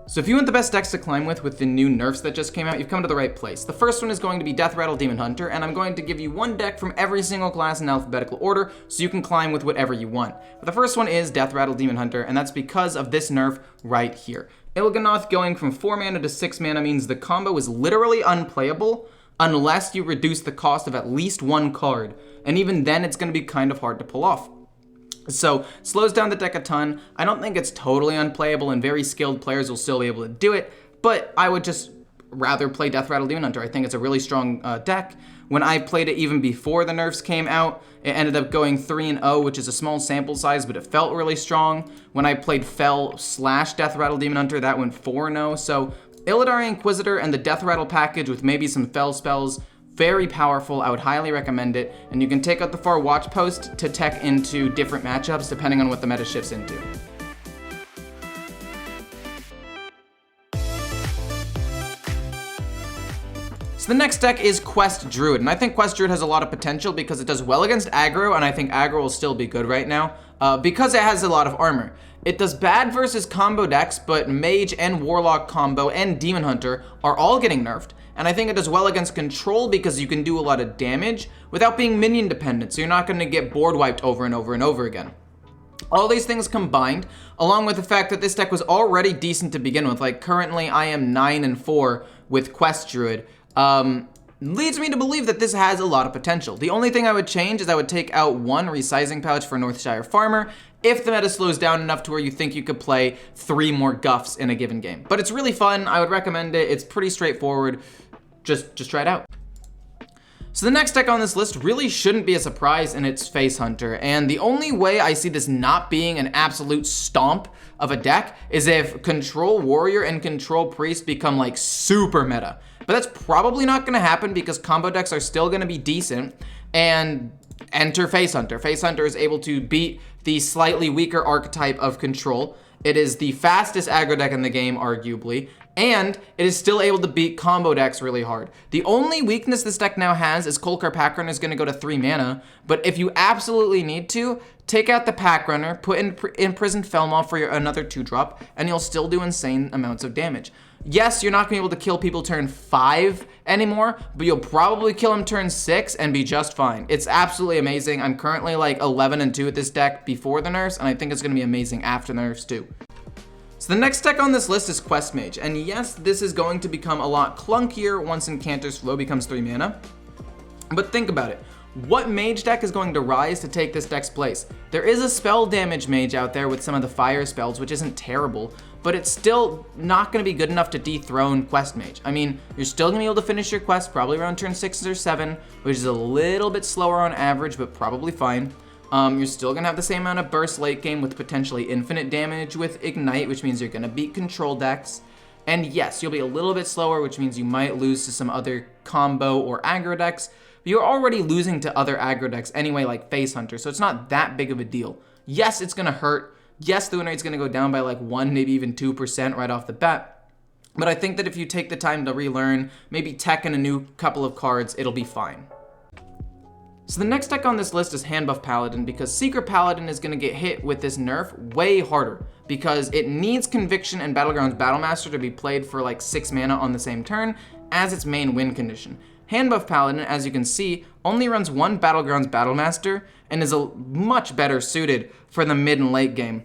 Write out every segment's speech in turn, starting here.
So if you want the best decks to climb with the new nerfs that just came out, you've come to the right place. The first one is going to be Death Rattle Demon Hunter, and I'm going to give you one deck from every single class in alphabetical order, so you can climb with whatever you want. But the first one is Death Rattle Demon Hunter, and that's because of this nerf right here. Il'gynoth going from 4 mana to 6 mana means the combo is literally unplayable unless you reduce the cost of at least one card, and even then it's going to be kind of hard to pull off. So, slows down the deck a ton. I don't think it's totally unplayable, and very skilled players will still be able to do it, but I would just rather play Death Rattle Demon Hunter. I think it's a really strong deck. When I played it even before the nerfs came out, it ended up going 3-0, which is a small sample size, but it felt really strong. When I played Fel/Death Rattle Demon Hunter, that went 4-0. So, Illidari Inquisitor and the Death Rattle package with maybe some Fel spells, very powerful. I would highly recommend it, and you can take out the Far Watch Post to tech into different matchups depending on what the meta shifts into. So the next deck is Quest Druid, and I think Quest Druid has a lot of potential because it does well against aggro, and I think aggro will still be good right now because it has a lot of armor. It does bad versus combo decks, but Mage and Warlock combo and Demon Hunter are all getting nerfed. And I think it does well against control because you can do a lot of damage without being minion dependent, so you're not going to get board wiped over and over and over again. All these things combined, along with the fact that this deck was already decent to begin with, like currently I am 9-4 with Quest Druid, leads me to believe that this has a lot of potential. The only thing I would change is I would take out one resizing pouch for Northshire Farmer if the meta slows down enough to where you think you could play 3 more Guffs in a given game. But it's really fun. I would recommend it. It's pretty straightforward. Just try it out. So the next deck on this list really shouldn't be a surprise, and it's Face Hunter. And the only way I see this not being an absolute stomp of a deck is if Control Warrior and Control Priest become like super meta. But that's probably not going to happen because combo decks are still going to be decent, and enter Face Hunter. Face Hunter is able to beat the slightly weaker archetype of Control. It is the fastest aggro deck in the game, arguably, and it is still able to beat combo decks really hard. The only weakness this deck now has is Kolkar Packrunner is going to go to 3 mana, but if you absolutely need to, take out the Packrunner, put in Imprisoned Felmaw for another 2-drop, and you'll still do insane amounts of damage. Yes, you're not going to be able to kill people turn 5 anymore, but you'll probably kill them turn 6 and be just fine. It's absolutely amazing. I'm currently like 11-2 with this deck before the nerfs, and I think it's going to be amazing after the nerfs too. So the next deck on this list is Quest Mage, and yes, this is going to become a lot clunkier once Incanter's Flow becomes 3 mana, but think about it. What mage deck is going to rise to take this deck's place? There is a spell damage mage out there with some of the fire spells, which isn't terrible, but it's still not going to be good enough to dethrone Quest Mage. I mean, you're still going to be able to finish your quest probably around turn 6 or 7, which is a little bit slower on average, but probably fine. You're still going to have the same amount of burst late game with potentially infinite damage with Ignite, which means you're going to beat control decks. And yes, you'll be a little bit slower, which means you might lose to some other combo or aggro decks, but you're already losing to other aggro decks anyway, like Face Hunter, so it's not that big of a deal. Yes, it's going to hurt. Yes, the win rate's going to go down by like 1, maybe even 2% right off the bat. But I think that if you take the time to relearn, maybe tech in a new couple of cards, it'll be fine. So the next deck on this list is Handbuff Paladin, because Secret Paladin is going to get hit with this nerf way harder because it needs Conviction and Battlegrounds Battlemaster to be played for like 6 mana on the same turn as its main win condition. Handbuff Paladin, as you can see, only runs 1 Battlegrounds Battlemaster and is much better suited for the mid and late game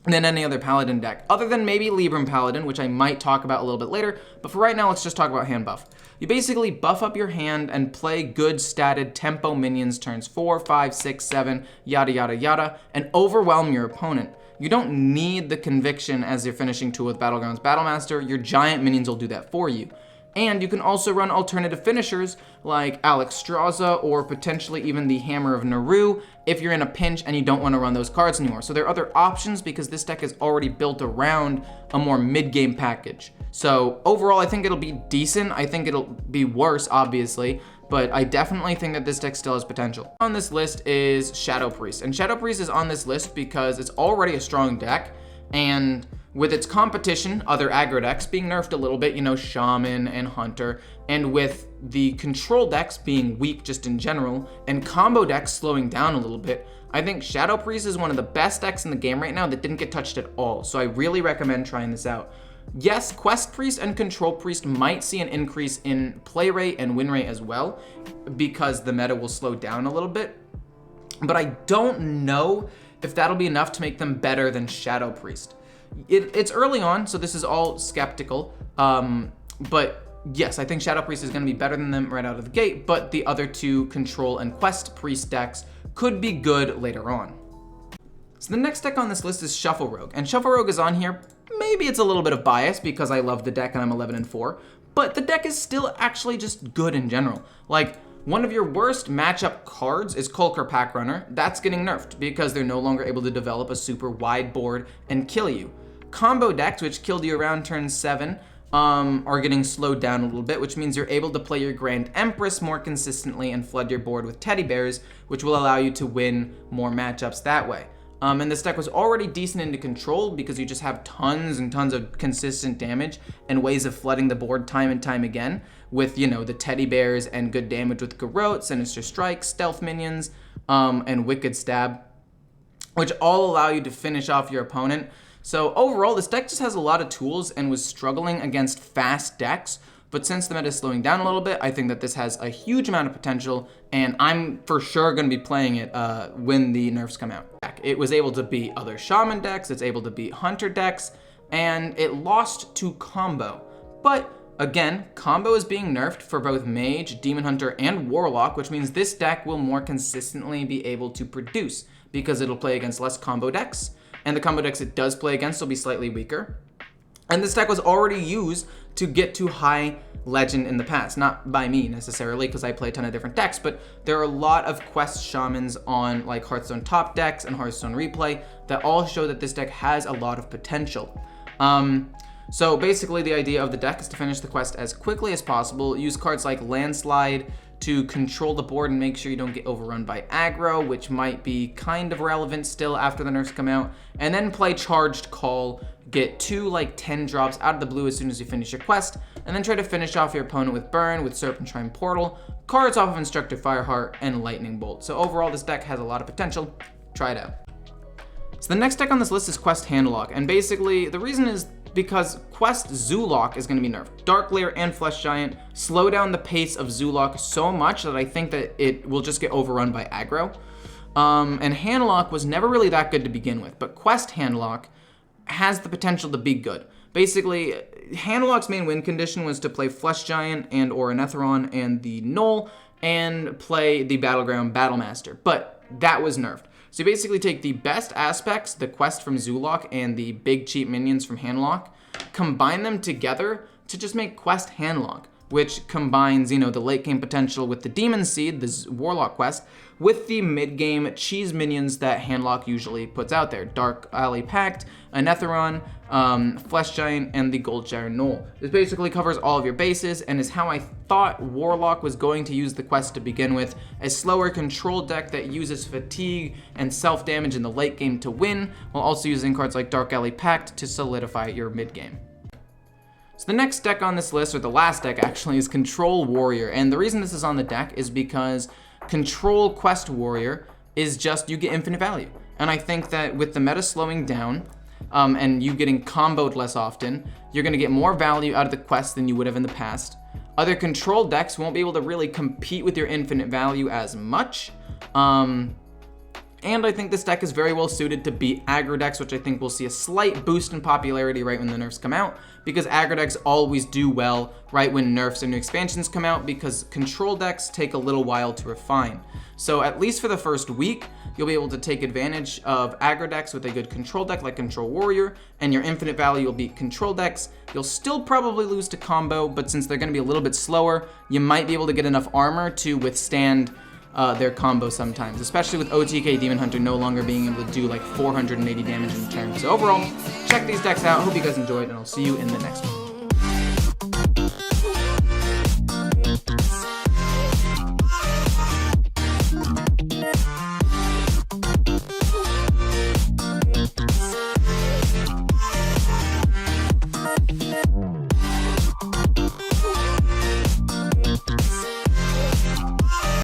than any other Paladin deck, other than maybe Libram Paladin, which I might talk about a little bit later, but for right now, let's just talk about Handbuff. You basically buff up your hand and play good statted tempo minions turns 4, 5, 6, 7, yada yada yada, and overwhelm your opponent. You don't need the Conviction as your finishing tool with Battlegrounds Battlemaster, your giant minions will do that for you. And you can also run alternative finishers like Alexstrasza or potentially even the Hammer of Naru if you're in a pinch and you don't want to run those cards anymore. So there are other options because this deck is already built around a more mid-game package. So overall, I think it'll be decent. I think it'll be worse, obviously, but I definitely think that this deck still has potential. On this list is Shadow Priest, and Shadow Priest is on this list because it's already a strong deck, and with its competition, other aggro decks being nerfed a little bit, you know, Shaman and Hunter, and with the control decks being weak just in general, and combo decks slowing down a little bit, I think Shadow Priest is one of the best decks in the game right now that didn't get touched at all, so I really recommend trying this out. Yes, Quest Priest and Control Priest might see an increase in play rate and win rate as well, because the meta will slow down a little bit. But I don't know if that'll be enough to make them better than Shadow Priest. It's early on, so this is all skeptical. But yes, I think Shadow Priest is going to be better than them right out of the gate, but the other two Control and Quest Priest decks could be good later on. So the next deck on this list is Shuffle Rogue, and Shuffle Rogue is on here. Maybe it's a little bit of bias because I love the deck and I'm 11-4, but the deck is still actually just good in general. Like, one of your worst matchup cards is Kulker Pack Runner. That's getting nerfed because they're no longer able to develop a super wide board and kill you. Combo decks, which killed you around turn 7, are getting slowed down a little bit, which means you're able to play your Grand Empress more consistently and flood your board with teddy bears, which will allow you to win more matchups that way. And this deck was already decent into control because you just have tons and tons of consistent damage and ways of flooding the board time and time again with, you know, the teddy bears and good damage with Garrote, Sinister Strike, Stealth Minions, and Wicked Stab, which all allow you to finish off your opponent. So overall, this deck just has a lot of tools and was struggling against fast decks. But since the meta is slowing down a little bit, I think that this has a huge amount of potential, and I'm for sure going to be playing it when the nerfs come out. It was able to beat other Shaman decks, it's able to beat Hunter decks, and it lost to Combo. But again, Combo is being nerfed for both Mage, Demon Hunter, and Warlock, which means this deck will more consistently be able to produce because it'll play against less Combo decks, and the Combo decks it does play against will be slightly weaker. And this deck was already used to get to high legend in the past. Not by me necessarily, because I play a ton of different decks, but there are a lot of quest shamans on like Hearthstone top decks and Hearthstone replay that all show that this deck has a lot of potential. So basically the idea of the deck is to finish the quest as quickly as possible, use cards like Landslide to control the board and make sure you don't get overrun by aggro, which might be kind of relevant still after the nerfs come out, and then play Charged Call, get 2 like 10 drops out of the blue as soon as you finish your quest, and then try to finish off your opponent with Burn, with Serpentine Portal, cards off of Instructor Fireheart, and Lightning Bolt. So overall, this deck has a lot of potential. Try it out. So the next deck on this list is Quest Handlock, and basically the reason is because Quest Zoolock is going to be nerfed. Dark Lair and Flesh Giant slow down the pace of Zoolock so much that I think that it will just get overrun by aggro. And Handlock was never really that good to begin with, but Quest Handlock has the potential to be good. Basically, Handlock's main win condition was to play Flesh Giant and or Anetheron and the Null and play the Battleground Battlemaster, but that was nerfed. So you basically take the best aspects, the quest from Zoolock and the big cheap minions from Handlock, combine them together to just make Quest Handlock, which combines, you know, the late game potential with the Demon Seed, the Warlock quest, with the mid game cheese minions that Handlock usually puts out there. Dark Alley Pact, Anetheron, Flesh Giant, and the Goldshire Knoll. This basically covers all of your bases and is how I thought Warlock was going to use the quest to begin with. A slower control deck that uses fatigue and self-damage in the late game to win, while also using cards like Dark Alley Pact to solidify your mid game. So the next deck on this list, or the last deck actually, is Control Warrior. And the reason this is on the deck is because Control Quest Warrior is just, you get infinite value. And I think that with the meta slowing down, and you getting comboed less often, you're going to get more value out of the quest than you would have in the past. Other control decks won't be able to really compete with your infinite value as much. And I think this deck is very well suited to beat aggro decks, which I think will see a slight boost in popularity right when the nerfs come out, because aggro decks always do well right when nerfs and new expansions come out, because control decks take a little while to refine. So at least for the first week, you'll be able to take advantage of aggro decks with a good control deck like Control Warrior, and your infinite value will beat control decks. You'll still probably lose to combo, but since they're going to be a little bit slower, you might be able to get enough armor to withstand their combo sometimes, especially with OTK Demon Hunter no longer being able to do like 480 damage in a turn. So overall, check these decks out. Hope you guys enjoyed, and I'll see you in the next one.